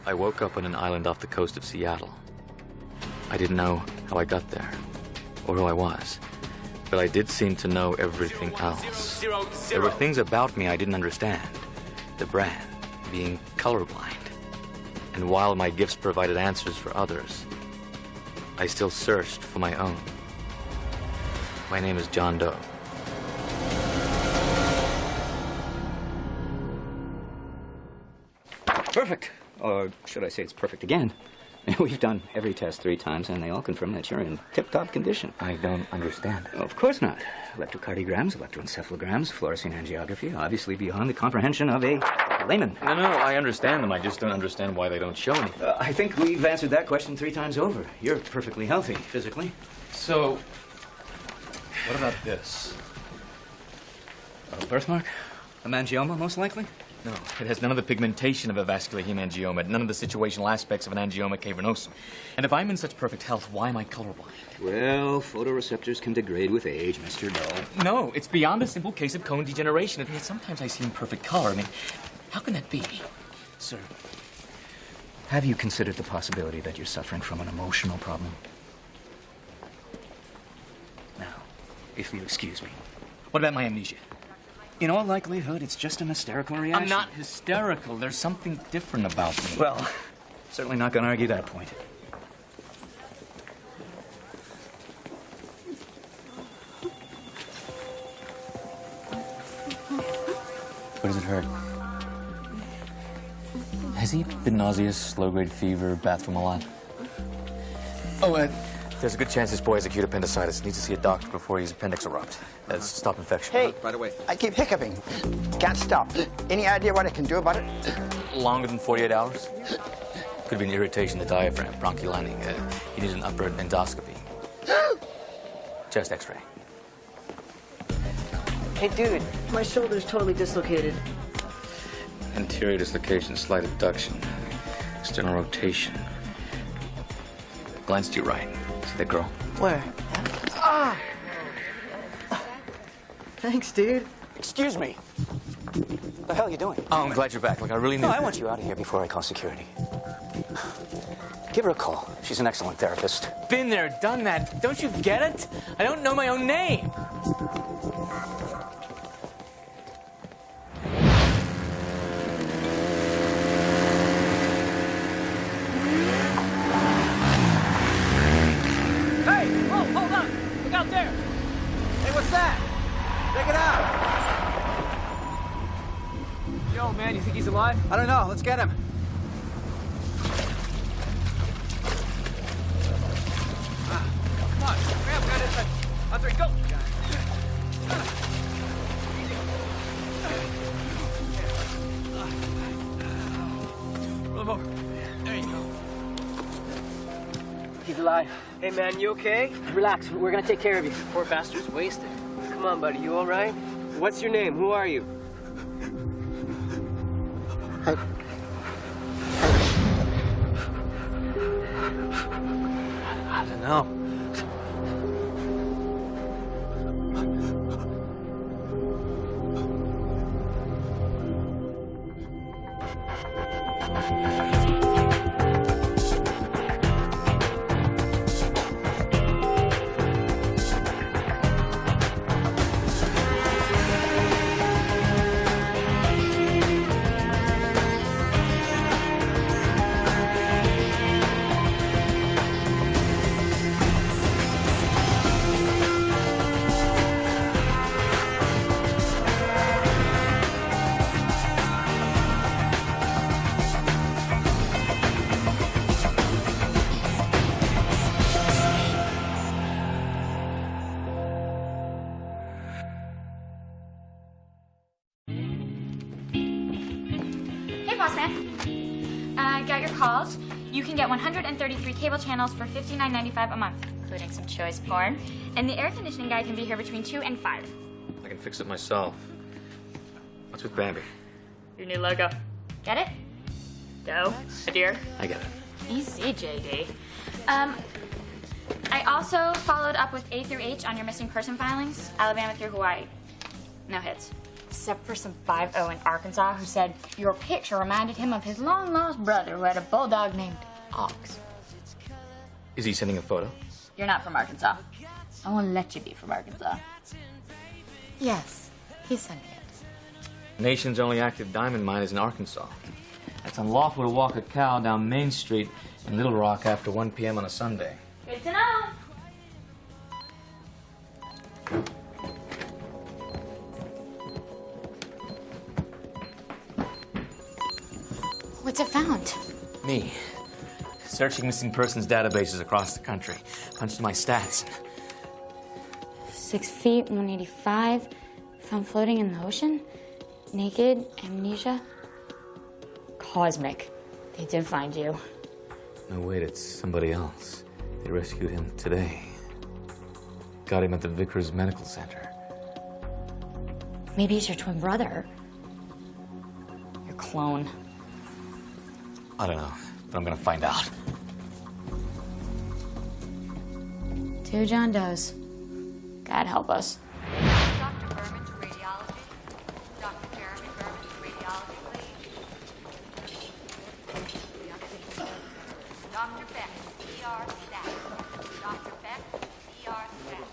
I woke up on an island off the coast of Seattle. I didn't know how I got there, or who I was, but I did seem to know everything else. There were things about me I didn't understand. The brand, being colorblind. And while my gifts provided answers for others, I still searched for my own. My name is John Doe. Perfect. Or should I say it's perfect again? We've done every test 3 times, and they all confirm that you're in tip-top condition. I don't understand. Of course not. Electrocardiograms, electroencephalograms, fluorescein angiography, obviously beyond the comprehension of a layman. No, I understand them. I just don't understand why they don't show anything. I think we've answered that question 3 times over. You're perfectly healthy, physically. So, what about this? A birthmark? A meningioma, most likely? No, it has none of the pigmentation of a vascular hemangioma, none of the situational aspects of an angioma cavernosum. And if I'm in such perfect health, why am I colorblind? Well, photoreceptors can degrade with age, Mr. Doe. No, it's beyond a simple case of cone degeneration. And yet sometimes I see in perfect color. I mean, how can that be? Sir, have you considered the possibility that you're suffering from an emotional problem? Now, if you'll excuse me. What about my amnesia? In all likelihood, it's just an hysterical reaction. I'm not hysterical. There's something different about me. Well, certainly not going to argue that point. Where does it hurt? Has he been nauseous, low-grade fever, bathroom a lot? Oh, there's a good chance this boy has acute appendicitis. Needs to see a doctor before his appendix erupt. That's stop infection. Hey, Right away. I keep hiccuping. Can't stop. Any idea what I can do about it? Longer than 48 hours? Could be an irritation of the diaphragm, bronchial lining. He needs an upper endoscopy. Chest x-ray. Hey, dude, my shoulder's totally dislocated. Anterior dislocation, slight abduction. External rotation. Glance to your right. See that girl? Where? Ah! Thanks, dude. Excuse me. What the hell are you doing? Oh, I'm glad you're back. Look, I really need... No, I want you out of here before I call security. Give her a call. She's an excellent therapist. Been there, done that. Don't you get it? I don't know my own name. Hey! Whoa, hold on! Look out there! Hey, what's that? Check it out. Yo, man, you think he's alive? I don't know. Let's get him. Come on, grab guy this side. On 3, go! Roll him over. There you go. He's alive. Hey, man, you okay? Relax, we're gonna take care of you. Poor bastard's wasted. Come on, buddy, you all right? What's your name? Who are you? I don't know. Hey, boss man. Got your calls. You can get 133 cable channels for $59.95 a month, including some choice porn. And the air conditioning guy can be here between 2 and 5. I can fix it myself. What's with Bambi? Your new logo. Get it? Doe? A deer? I get it. Easy, JD. I also followed up with A through H on your missing person filings. Alabama through Hawaii. No hits. Except for some 5-0 in Arkansas who said your picture reminded him of his long-lost brother who had a bulldog named Ox. Is he sending a photo? You're not from Arkansas. I won't let you be from Arkansas. Yes, he's sending it. Nation's only active diamond mine is in Arkansas. It's unlawful to walk a cow down Main Street in Little Rock after 1 p.m. on a Sunday. Good to know. What's it found? Me. Searching missing persons databases across the country. Punched in my stats. 6 feet, 185. Found floating in the ocean. Naked, amnesia. Cosmic. They did find you. No, wait, it's somebody else. They rescued him today. Got him at the Vickers Medical Center. Maybe he's your twin brother. Your clone. I don't know, but I'm gonna find out. 2 John Does. God help us. Dr. Berman to radiology. Dr. Jeremy Berman to radiology, please. Dr. Beck, ER staff. Dr. Beck, ER staff.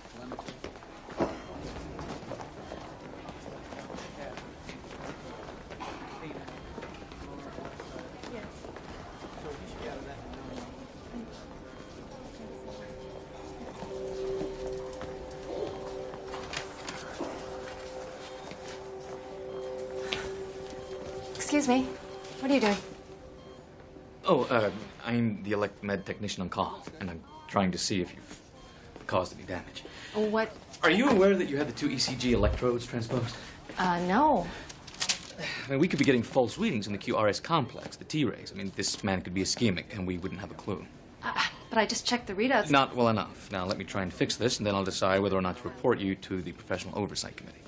Excuse me. What are you doing? Oh, I'm the elect med technician on call, and I'm trying to see if you've caused any damage. What? Are you aware that you had the 2 ECG electrodes transposed? No. I mean, we could be getting false readings in the QRS complex, the T-rays. I mean, this man could be ischemic, and we wouldn't have a clue. But I just checked the readouts. Not well enough. Now, let me try and fix this, and then I'll decide whether or not to report you to the Professional Oversight Committee.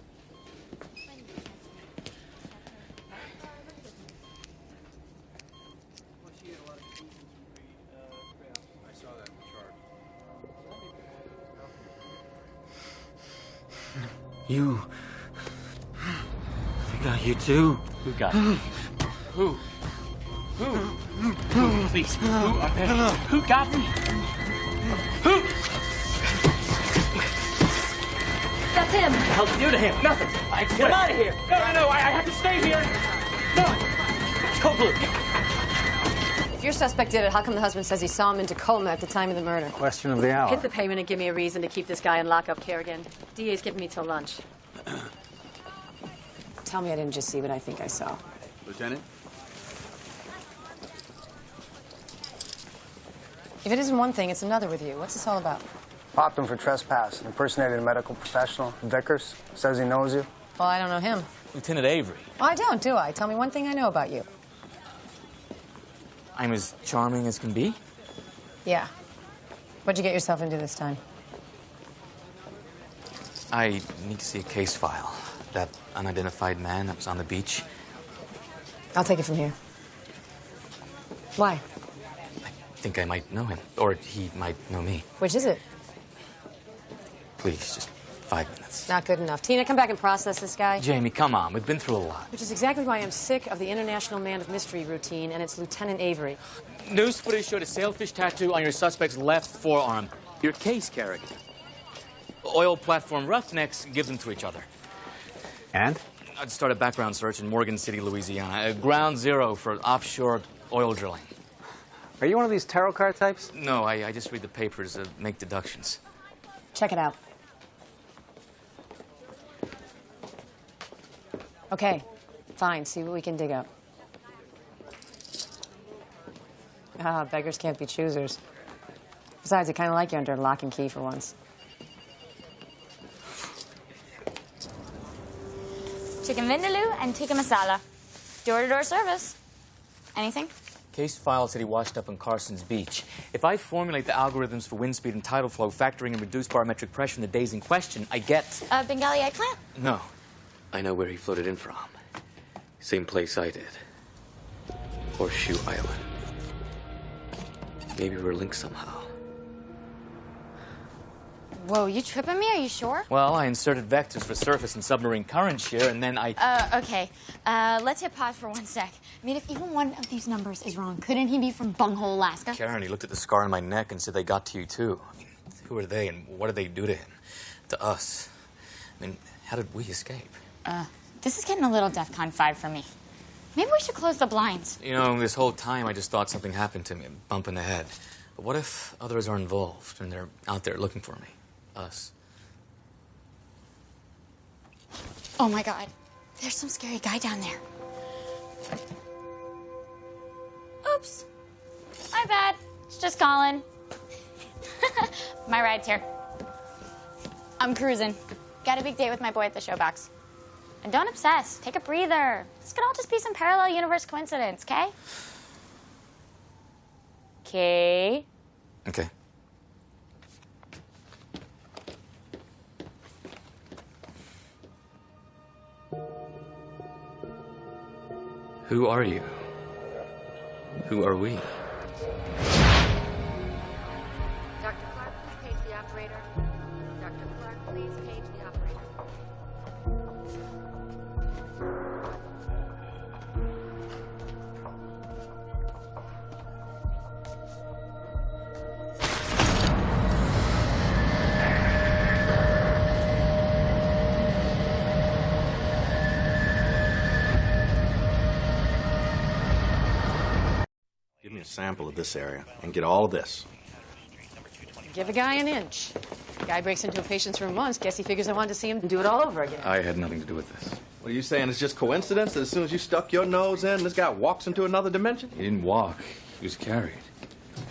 You. I got you too. Who got me? Who? Please. Who got me? Who? That's him. What the hell did you do to him? Nothing. Get him out of here. No, I have to stay here. No. Code blue. If your suspect did it, how come the husband says he saw him in Tacoma at the time of the murder? Question of the hour. Hit the payment and give me a reason to keep this guy in lockup care again. DA's giving me till lunch. Tell me I didn't just see what I think I saw. Lieutenant? If it isn't one thing, it's another with you. What's this all about? Popped him for trespass. Impersonated a medical professional. Vickers says he knows you. Well, I don't know him. Lieutenant Avery. Well, I don't, do I? Tell me one thing I know about you. I'm as charming as can be. Yeah. What'd you get yourself into this time? I need to see a case file. That unidentified man that was on the beach. I'll take it from here. Why? I think I might know him. Or he might know me. Which is it? Please, just 5 minutes. Not good enough. Tina, come back and process this guy. Jamie, come on. We've been through a lot. Which is exactly why I'm sick of the International Man of Mystery routine, and it's Lieutenant Avery. News footage showed a sailfish tattoo on your suspect's left forearm. Your case, Carrigan. Oil platform roughnecks give them to each other. And? I'd start a background search in Morgan City, Louisiana. Ground zero for offshore oil drilling. Are you one of these tarot card types? No, I just read the papers, make deductions. Check it out. Okay, fine. See what we can dig up. Ah, beggars can't be choosers. Besides, I kind of like you under lock and key for once. Chicken vindaloo and tikka masala. Door-to-door service. Anything? Case file said he washed up on Carson's Beach. If I formulate the algorithms for wind speed and tidal flow, factoring in reduced barometric pressure in the days in question, I get... Bengali eggplant? No. I know where he floated in from. Same place I did. Horseshoe Island. Maybe we're linked somehow. Whoa, you tripping me? Are you sure? Well, I inserted vectors for surface and submarine current shear, and then I... Okay. Let's hit pause for 1 sec. I mean, if even one of these numbers is wrong, couldn't he be from Bunghole, Alaska? Karen, he looked at the scar on my neck and said they got to you, too. I mean, who are they, and what did they do to him? To us? I mean, how did we escape? This is getting a little DEFCON 5 for me. Maybe we should close the blinds. You know, this whole time I just thought something happened to me, a bump in the head. But what if others are involved, and they're out there looking for me? Us. Oh, my God. There's some scary guy down there. Oops. My bad. It's just Colin. My ride's here. I'm cruising. Got a big date with my boy at the showbox. And don't obsess. Take a breather. This could all just be some parallel universe coincidence, okay? Okay. Okay. Who are you? Who are we? Dr. Clark, please page the operator. Dr. Clark, please page the operator. Give me a sample of this area and get all of this. Give a guy an inch. Guy breaks into a patient's room once, guess he figures I wanted to see him do it all over again. I had nothing to do with this. What are you saying? It's just coincidence that as soon as you stuck your nose in, this guy walks into another dimension? He didn't walk. He was carried.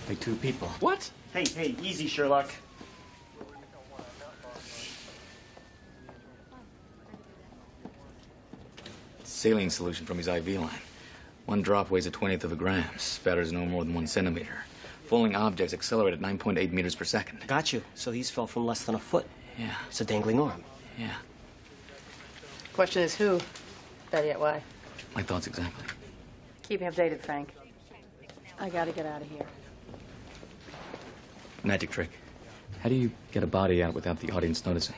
By two people. What? Hey, easy, Sherlock. Saline solution from his IV line. One drop weighs a 20th of a gram. Spatters no more than 1 centimeter. Falling objects accelerate at 9.8 meters per second. Got you. So these fell from less than a foot. Yeah. It's a dangling arm. Yeah. Question is who? Better yet, why? My thoughts exactly. Keep me updated, Frank. I gotta get out of here. Magic trick. How do you get a body out without the audience noticing?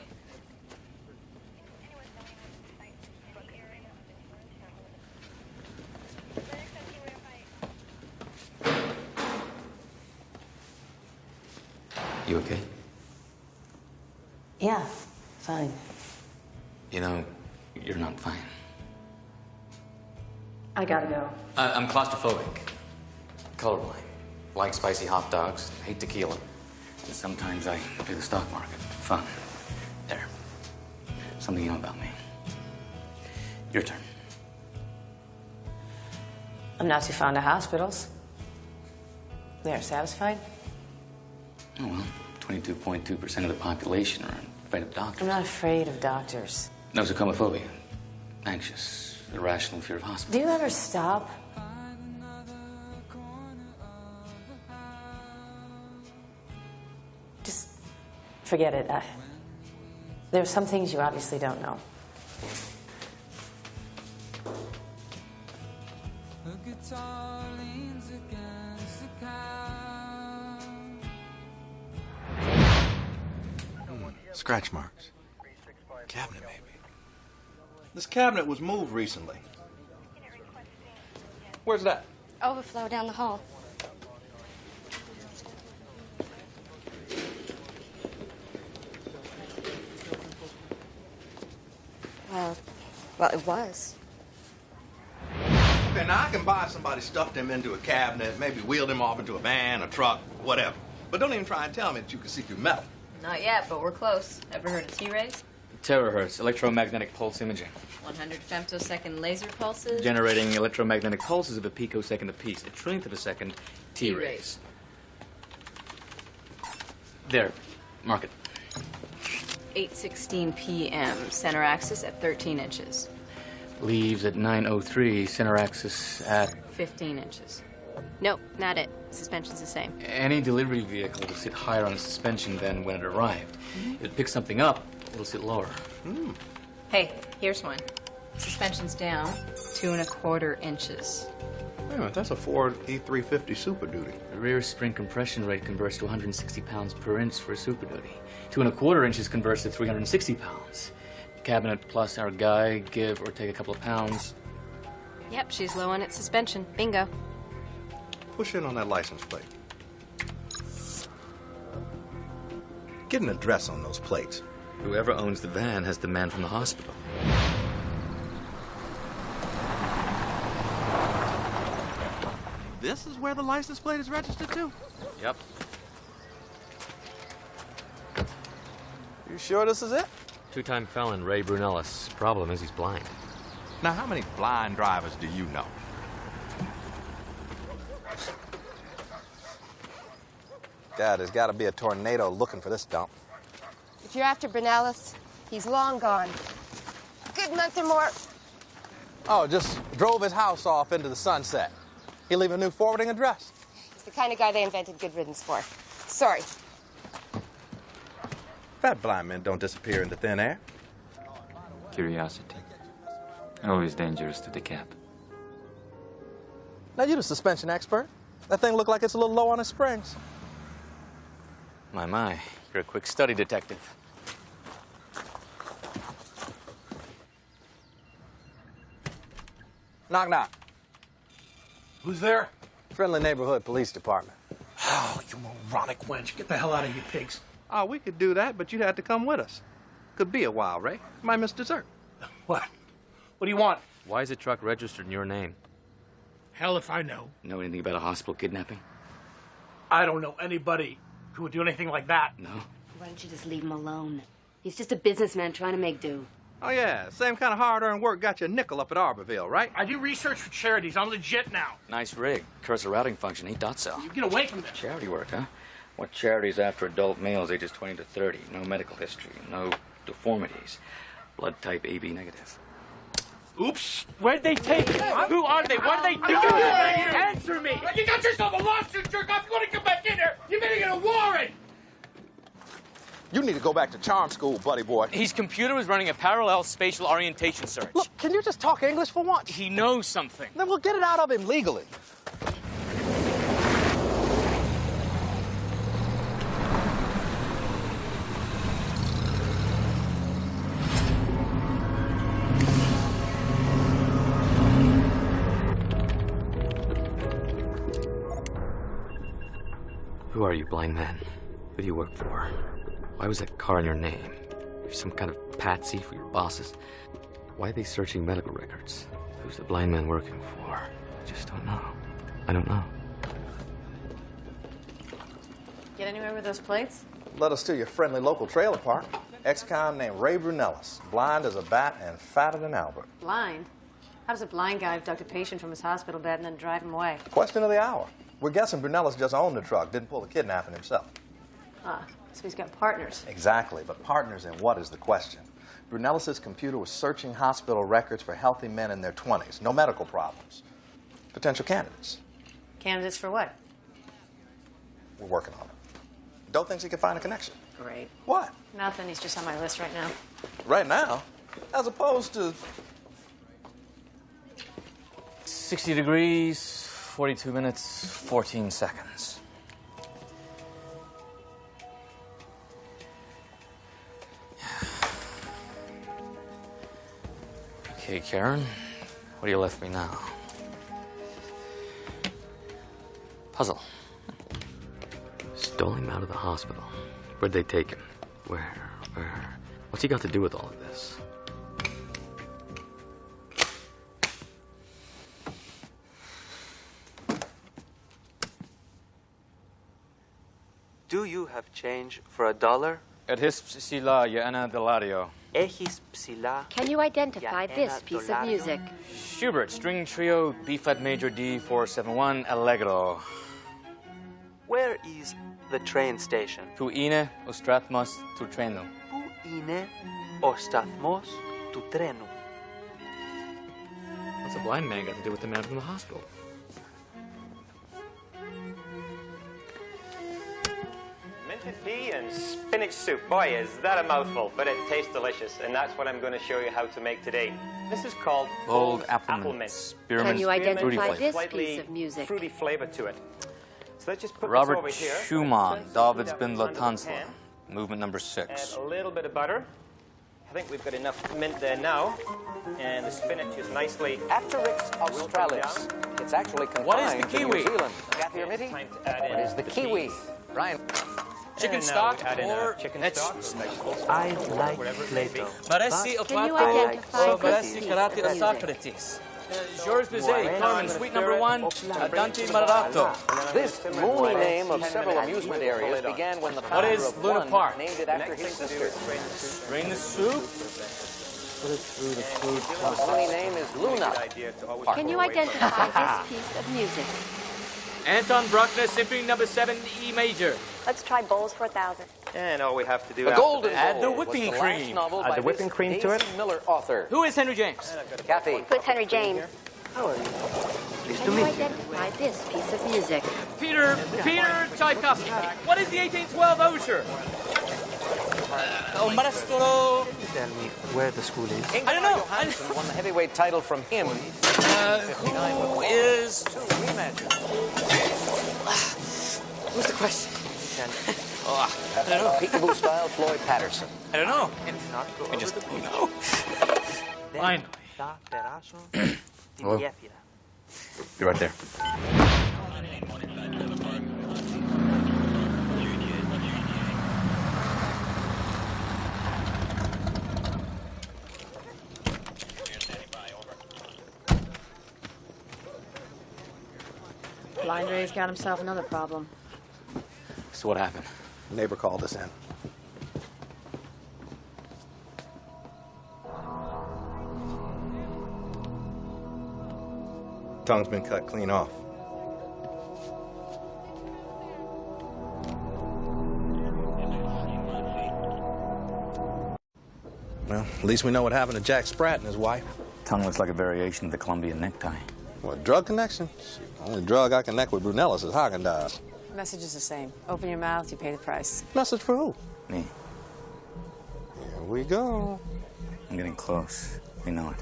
You okay? Yeah, fine. You know, you're not fine. I gotta go. I'm claustrophobic. Colorblind. Like spicy hot dogs. Hate tequila. And sometimes I do the stock market. Fun. There. Something you know about me. Your turn. I'm not too fond of hospitals. They're satisfied? Oh, well, 22.2% of the population are afraid of doctors. I'm not afraid of doctors. Nosocomophobia. Anxious. Irrational fear of Do hospital. you ever stop? Just forget it. There are some things you obviously don't know. Scratch marks. Cabinet, maybe. This cabinet was moved recently. Where's that? Overflow down the hall. Well, it was. Okay, now I can buy somebody stuffed him into a cabinet, maybe wheeled him off into a van, a truck, whatever. But don't even try and tell me that you can see through metal. Not yet, but we're close. Ever heard of T-rays? Terahertz. Electromagnetic pulse imaging. 100 femtosecond laser pulses? Generating electromagnetic pulses of a picosecond apiece. A trillionth of a second. T-rays. There. Mark it. 8:16 p.m. Center axis at 13 inches. Leaves at 9:03. Center axis at... 15 inches. Nope, not it. Suspension's the same. Any delivery vehicle will sit higher on the suspension than when it arrived. If it picks something up, it'll sit lower. Hey, here's one. Suspension's down 2¼ inches. a minute, that's a Ford E350 Super Duty. The rear spring compression rate converts to 160 pounds per inch for a Super Duty. 2¼ inches converts to 360 pounds. Cabinet plus our guy, give or take a couple of pounds. Yep, she's low on its suspension. Bingo. Push in on that license plate. Get an address on those plates. Whoever owns the van has the man from the hospital. This is where the license plate is registered to? Yep. You sure this is it? Two-time felon Ray Brunellis. Problem is he's blind. Now, how many blind drivers do you know? God, there's got to be a tornado looking for this dump. If you're after Brunellis, he's long gone. Good month or more. Oh, just drove his house off into the sunset. He leave a new forwarding address. He's the kind of guy they invented Good Riddance for. Sorry. Fat blind men don't disappear into thin air. Curiosity. Always dangerous to the cap. Now, you're the suspension expert. That thing looked like it's a little low on its springs. My. You're a quick study detective. Knock, knock. Who's there? Friendly neighborhood police department. Oh, you moronic wench. Get the hell out of here, pigs. Oh, we could do that, but you'd have to come with us. Could be a while, Ray. Might miss dessert. What? What do you want? Why is the truck registered in your name? Hell if I know. Know anything about a hospital kidnapping? I don't know anybody who would do anything like that. No. Why don't you just leave him alone? He's just a businessman trying to make do. Oh, yeah. Same kind of hard-earned work got you a nickel up at Arborville, right? I do research for charities. I'm legit now. Nice rig. Cursor routing function. He thought so. You get away from this. Charity work, huh? What charities after adult males ages 20 to 30? No medical history. No deformities. Blood type AB negative. Oops. Where'd they take it? Who are they? What are they doing? Answer me! You got yourself a lawsuit, jerk off. You want to come back in here? You better get a warrant. You need to go back to charm school, buddy boy. His computer was running a parallel spatial orientation search. Look, can you just talk English for once? He knows something. Then we'll get it out of him legally. Who are you, blind man? Who do you work for? Why was that car in your name? You're some kind of patsy for your bosses. Why are they searching medical records? Who's the blind man working for? I just don't know. I don't know. Get anywhere with those plates? Led us to your friendly local trailer park. Ex-con named Ray Brunellis. Blind as a bat and fatter than Albert. Blind? How does a blind guy abduct a patient from his hospital bed and then drive him away? Question of the hour. We're guessing Brunellis just owned the truck, didn't pull the kidnapping himself. Ah, so he's got partners. Exactly, but partners in what is the question? Brunellis' computer was searching hospital records for healthy men in their 20s. No medical problems. Potential candidates. Candidates for what? We're working on it. Doe thinks he can find a connection. Great. What? Nothing. He's just on my list right now. Right now? As opposed to... 60 degrees, 42 minutes, 14 seconds. Okay, Karen, what do you left me now? Puzzle. Stole him out of the hospital. Where'd they take him? Where? What's he got to do with all of this? Do you have change for $1? Erhis psila ya ana delario. Ehis psila. Can you identify this piece of music? Schubert, string trio, B flat major D 471, Allegro. Where is the train station? Tu ine ostratmos tu trenu. Που είναι ο σταθμός του τρένου? What's a blind man got to do with the man from the hospital? Minted pea and spinach soup. Boy, is that a mouthful, but it tastes delicious, and that's what I'm going to show you how to make today. This is called Old Applemint. Spearmint. Can you identify Fruity flavor. this Slightly piece of music? fruity flavor to it. So let's just put Robert this over here. Schumann, David bin Under the Latanzler. pan. Movement number Add 6. a little bit of butter. I think we've got enough mint there now. And the spinach is nicely... Apteryx australis. It's actually confined What is the to kiwi? New Zealand. Kathy or Mitty? Time to add in What is the kiwi? peas. Ryan. Chicken And now stock we add in or our chicken that's- stock or vegetables. I like whatever it may be. Maresi Can you Otwato, identify so this Maresi piece Karate of music? Socrates. Georges Bizet, Carmen, Suite number 1, Dante Marrato. This moony name of several amusement areas began when the What founder is of Luna one Park? named it after his sister. Drain the soup. The funny name is Luna. Can you identify this piece of music? Anton Bruckner, Symphony number 7, E major. Let's try bowls for 1,000. And all we have to do The after Golden that- Add the Bowl was whipping the last cream. novel Add by the whipping this cream to it. Daisy Miller author. Who is Henry James? Kathy. Who's Henry James? Can you identify this piece of music? Peter Tchaikovsky. What is the 1812 Osier? Maestro. Tell me where the school is. I don't know. Johansson won the heavyweight title from him. Who is... Who's the question? I don't know. Peekaboo style Floyd Patterson. I don't know. Not go I just over the don't know. Fine. Da Peraso di Hello? Biafira. Be right there. Blind Ray's got himself another problem. So what happened? Neighbor called us in. Tongue's been cut clean off. Well, at least we know what happened to Jack Spratt and his wife. Tongue looks like a variation of the Colombian necktie. What, drug connection? Only drug I connect with Brunellis is Haagen-Dazs. Message is the same. Open your mouth, you pay the price. Message for who? Me. Here we go. I'm getting close. You know it.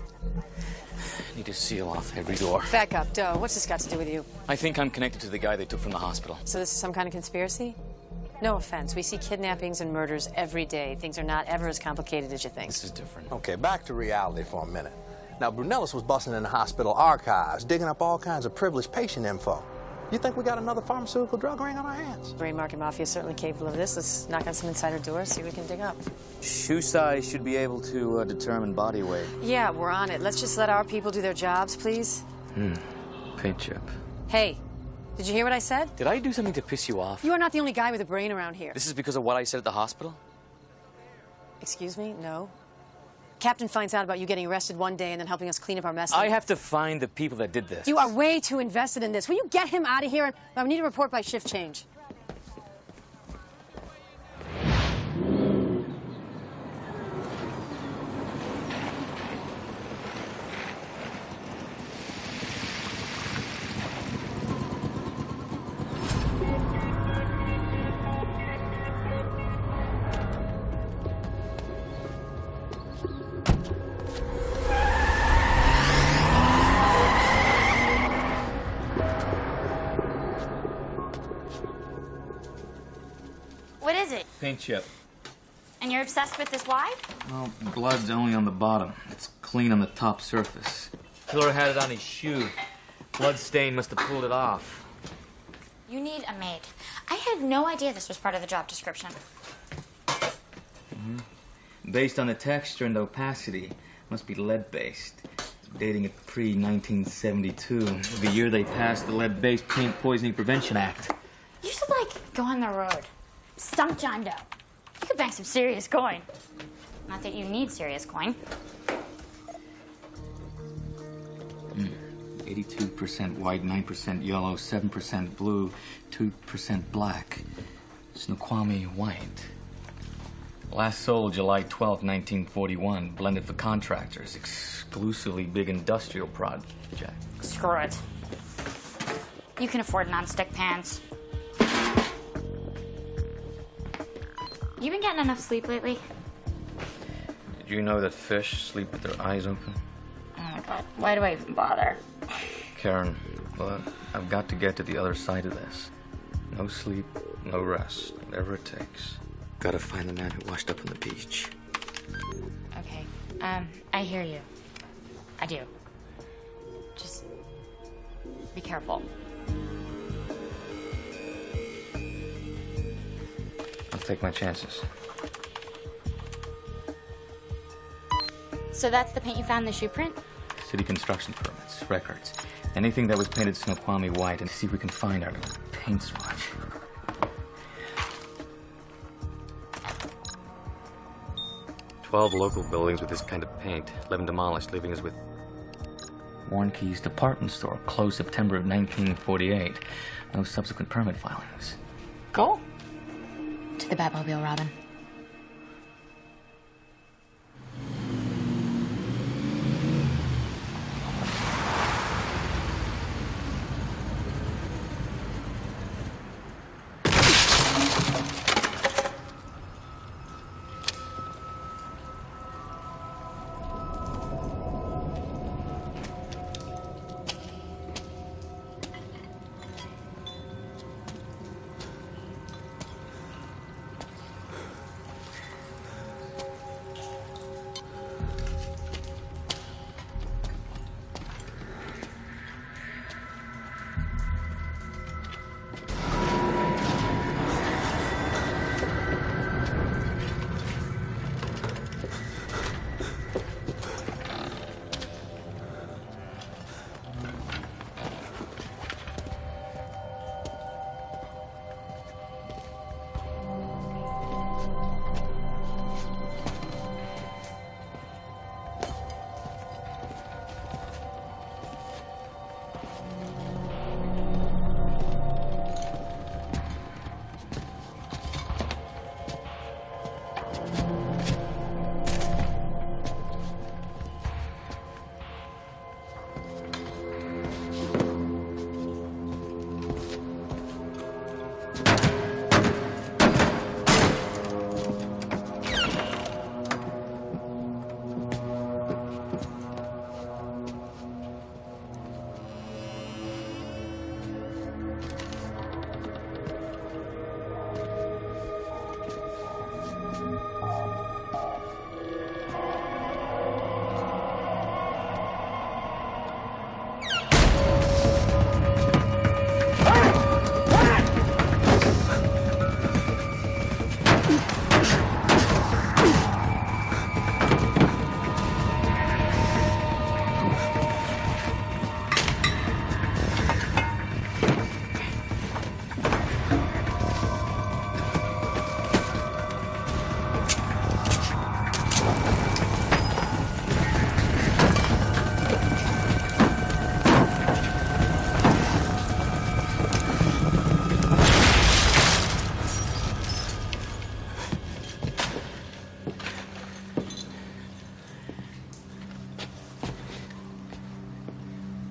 I need to seal off every door. Back up, Doe. What's this got to do with you? I think I'm connected to the guy they took from the hospital. So this is some kind of conspiracy? No offense. We see kidnappings and murders every day. Things are not ever as complicated as you think. This is different. Okay, back to reality for a minute. Now, Brunellis was busting in the hospital archives, digging up all kinds of privileged patient info. You think we got another pharmaceutical drug ring on our hands? Gray market mafia is certainly capable of this. Let's knock on some insider doors, see what we can dig up. Shoe size should be able to determine body weight. Yeah, we're on it. Let's just let our people do their jobs, please. Paint chip. Hey, did you hear what I said? Did I do something to piss you off? You are not the only guy with a brain around here. This is because of what I said at the hospital? Excuse me? No. Captain finds out about you getting arrested one day and then helping us clean up our mess. I have to find the people that did this. You are way too invested in this. Will you get him out of here? I need a report by shift change. What is it? Paint chip. And you're obsessed with this wife? Well, blood's only on the bottom. It's clean on the top surface. Killer had it on his shoe. Blood stain must have pulled it off. You need a maid. I had no idea this was part of the job description. Based on the texture and opacity, must be lead-based. Dating it pre-1972, the year they passed the Lead-Based Paint Poisoning Prevention Act. You should, go on the road. Stump John Doe. You could bank some serious coin. Not that you need serious coin. 82% white, 9% yellow, 7% blue, 2% black. Snoqualmie white. Last sold July 12, 1941. Blended for contractors. Exclusively big industrial project. Screw it. You can afford non-stick pans. You been getting enough sleep lately? Did you know that fish sleep with their eyes open? but why do I even bother? Karen, well, I've got to get to the other side of this. No sleep, no rest, whatever it takes. Gotta find the man who washed up on the beach. Okay, I hear you. I do. Just be careful. I'll take my chances. So that's the paint you found in the shoe print? City construction permits, records. Anything that was painted Snoqualmie white, and see if we can find our little paint swatch. "12 local buildings with this kind of paint, 11 demolished, leaving us with Warren Key's department store, closed September of 1948. No subsequent permit filings." Go. To the Batmobile, Robin.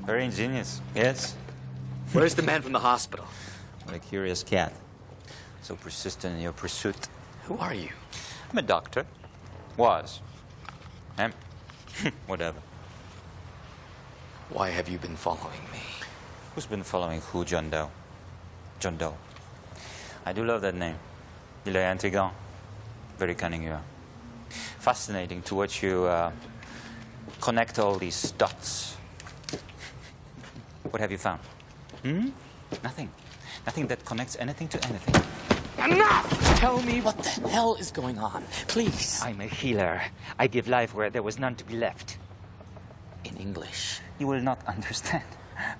Very ingenious, yes? Where's the man from the hospital? What a curious cat. So persistent in your pursuit. Who are you? I'm a doctor. Was. Am. Whatever. Why have you been following me? Who's been following who, John Doe? John Doe. I do love that name. Il est intriguant. Very cunning you are. Fascinating to watch you connect all these dots. What have you found? Nothing. Nothing that connects anything to anything. Enough! Tell me what the hell is going on, please. I'm a healer. I give life where there was none to be left. In English. You will not understand.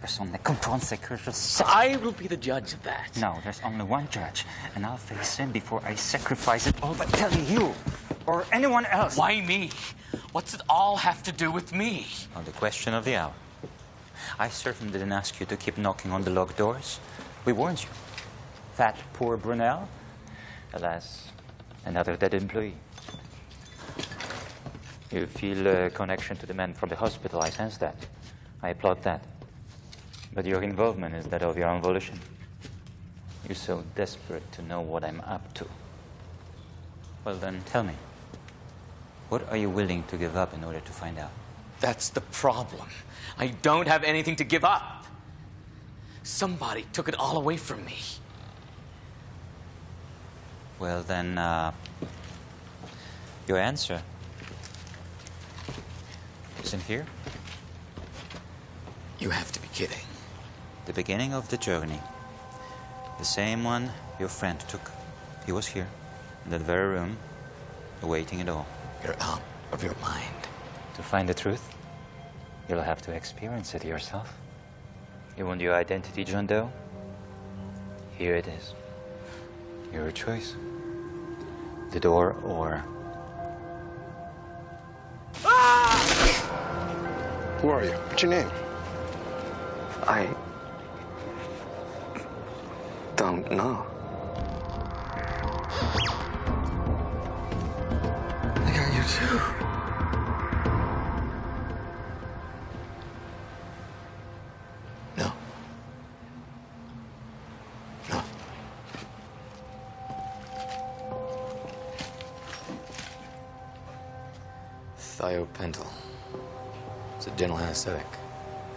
Personne ne comprend ce que je sais. I will be the judge of that. No, there's only one judge, and I'll face him before I sacrifice it all by telling you or anyone else. Why me? What's it all have to do with me? Oh, the question of the hour. I certainly didn't ask you to keep knocking on the locked doors. We warned you. That poor Brunel. Alas, another dead employee. You feel a connection to the man from the hospital. I sense that. I applaud that. But your involvement is that of your own volition. You're so desperate to know what I'm up to. Well then, tell me. What are you willing to give up in order to find out? That's the problem. I don't have anything to give up. Somebody took it all away from me. Well, then, your answer isn't here. You have to be kidding. The beginning of the journey. The same one your friend took. He was here, in that very room, awaiting it all. You're out of your mind. To find the truth, you'll have to experience it yourself. You want your identity, John Doe? Here it is. Your choice. The door or... Who are you? What's your name? I don't know. I got you too. No. No. Thiopental. It's a gentle anesthetic.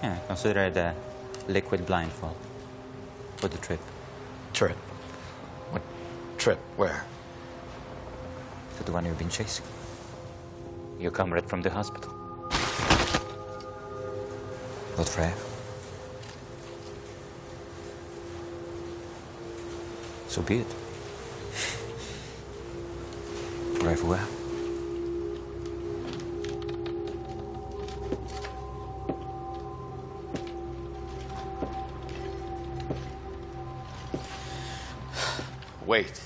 Yeah, consider it a liquid blindfold for the trip. Trip? What trip? Where? To the one you've been chasing. Your comrade from the hospital. Not forever. So be it. Drive well. Wait.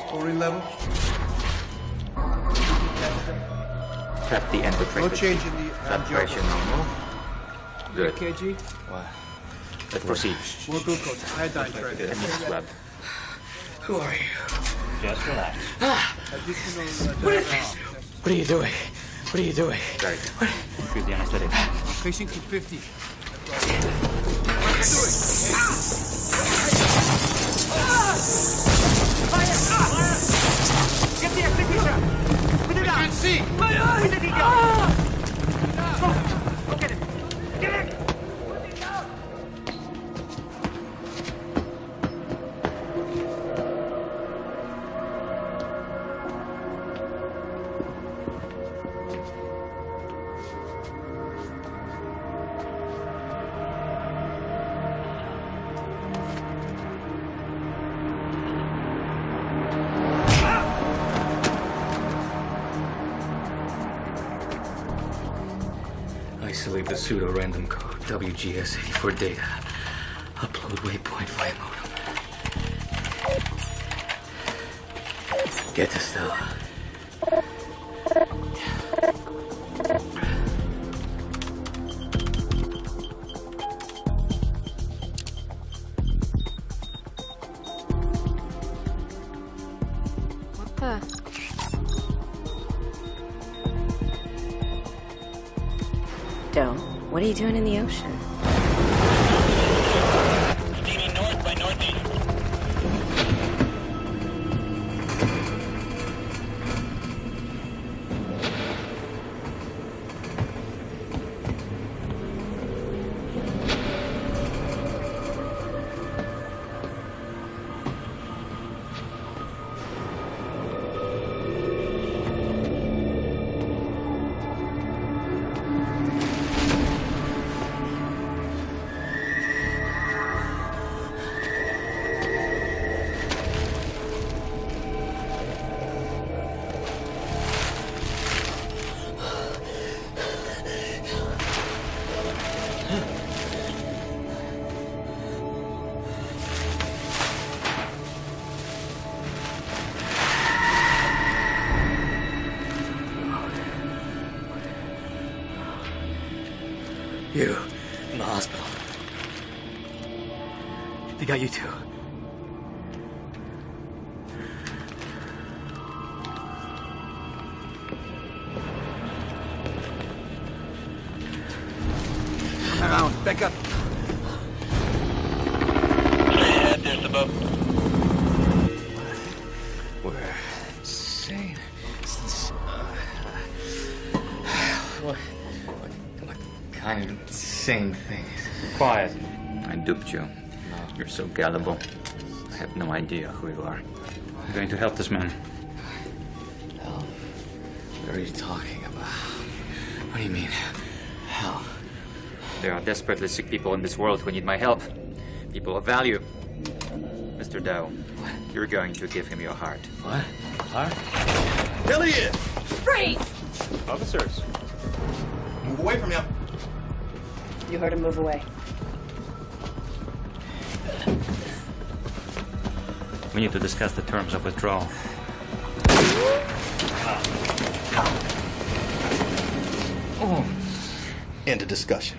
Story level. Prep the endocrine. No change in the Blood pressure normal. Good. EKG. What? Let's proceed. More glucose. Iodine trend. Swab. Who are you? Just relax. Additional. What is this? What are you doing? What are you doing? Very good. Increase the anesthetic. Patient to 50. Get the executioner! Put it down! I can't see! My eyes! Where did he go? Go get him! Get him! Isolate the pseudo-random code, WGS84 data. Upload waypoint via modem. Get to Stella. What the? Doe, what are you doing in the ocean? Steaming north by northeast. You, in the hospital. They got you too. Back up. Ahead, there's the boat. We're insane. What kind of insane thing? Quiet. I duped you. You're so gullible. I have no idea who you are. I'm going to help this man. Hell? What are you talking about? What do you mean, hell? There are desperately sick people in this world who need my help. People of value. Mr. Dow, you're going to give him your heart. What? Heart? Elliot! Freeze! Officers, move away from him. You heard him move away. We need to discuss the terms of withdrawal. End of discussion.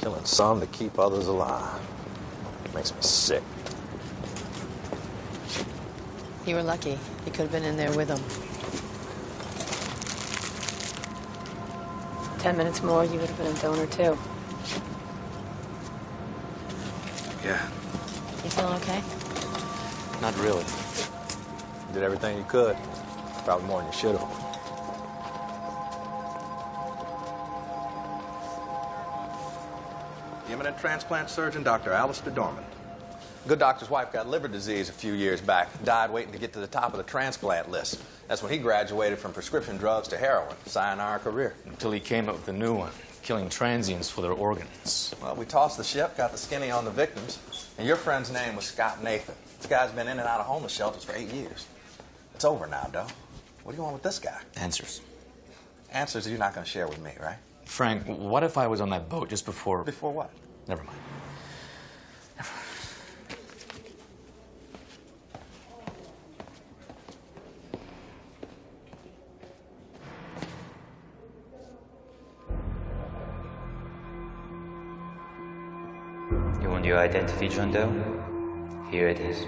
Killing some to keep others alive. Makes me sick. You were lucky. You could have been in there with him. 10 minutes more, you would have been a donor, too. Yeah. You feeling okay? Not really. You did everything you could. Probably more than you should have. The eminent transplant surgeon, Dr. Alistair Dorman. Good doctor's wife got liver disease a few years back. Died waiting to get to the top of the transplant list. That's when he graduated from prescription drugs to heroin. Sayonara career. Until he came up with a new one, killing transients for their organs. Well, we tossed the ship, got the skinny on the victims, and your friend's name was Scott Nathan. This guy's been in and out of homeless shelters for 8 years. It's over now, Doe. What do you want with this guy? Answers. Answers you're not going to share with me, right? Frank, what if I was on that boat just before... Before what? Never mind. You want your identity, John Doe? Here it is.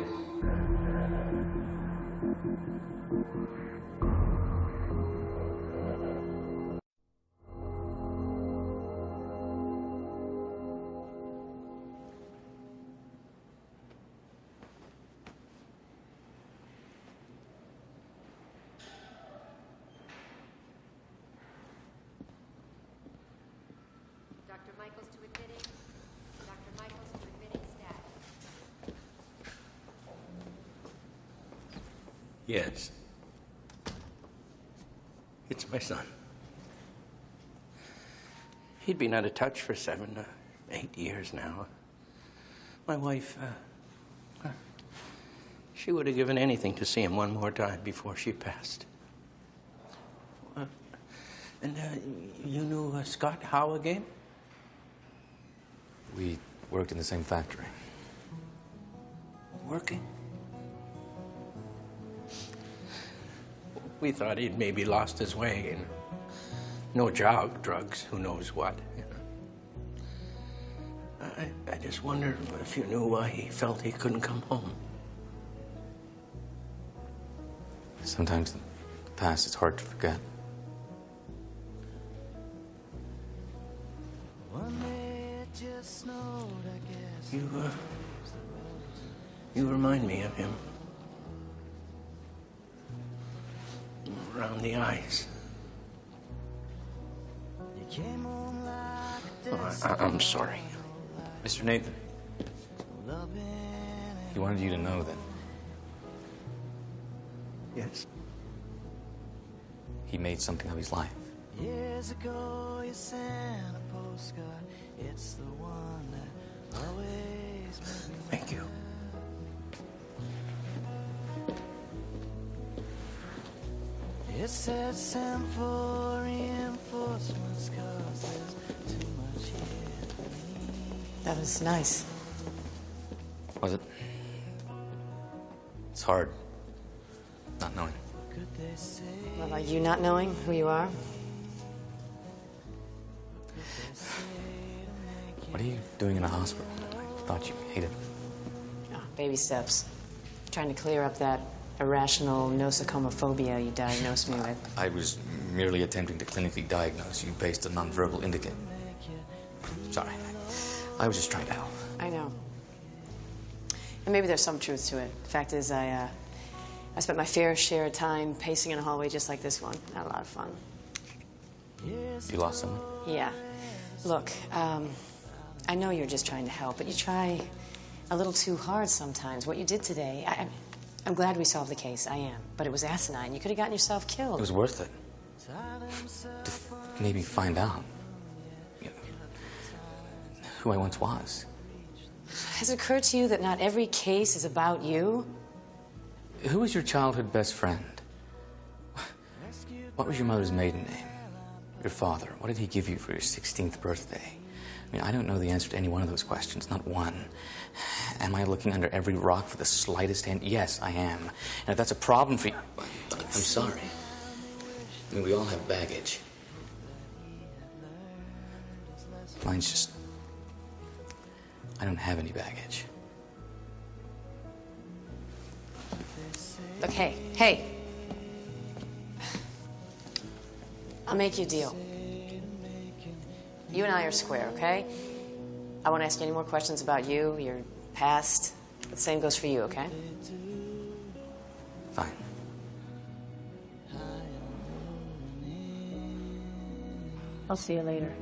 Dr. Michaels to admitting. Dr. Michaels to admitting status. Yes. It's my son. He'd been out of touch for 7 or 8 years now. My wife, she would have given anything to see him one more time before she passed. And you knew Scott Howe again? We worked in the same factory. Working? We thought he'd maybe lost his way and no job, drugs, who knows what. You know. I just wondered if you knew why he felt he couldn't come home. Sometimes the past is hard to forget. You remind me of him. Around the eyes. Oh, I'm sorry. Mr. Nathan, he wanted you to know that Yes. he made something of his life. Years ago, you sent a postcard. It's the one that always made me. Thank you. It said send for reinforcements 'cause there's too much here for me. That was nice. Was it? It's hard not knowing. Could they say What about you not knowing who you are? What are you doing in a hospital? I thought you hated it. Oh, baby steps. Trying to clear up that irrational nosocomophobia you diagnosed me with. I was merely attempting to clinically diagnose you based on nonverbal indicators. Sorry. I was just trying to help. I know. And maybe there's some truth to it. The fact is, I spent my fair share of time pacing in a hallway just like this one. Had a lot of fun. You lost someone? Yeah. Look, I know you're just trying to help, but you try a little too hard sometimes. What you did today, I'm glad we solved the case. I am. But it was asinine. You could have gotten yourself killed. It was worth it. To maybe find out who I once was. Has it occurred to you that not every case is about you? Who was your childhood best friend? What was your mother's maiden name? Your father, what did he give you for your 16th birthday? I mean, I don't know the answer to any one of those questions, not one. Am I looking under every rock for the slightest hint? Yes, I am. And if that's a problem for you, I'm sorry. I mean, we all have baggage. Mine's just, I don't have any baggage. Look, hey. I'll make you a deal. You and I are square, okay? I won't ask you any more questions about you, your past. The same goes for you, okay? Fine. I'll see you later.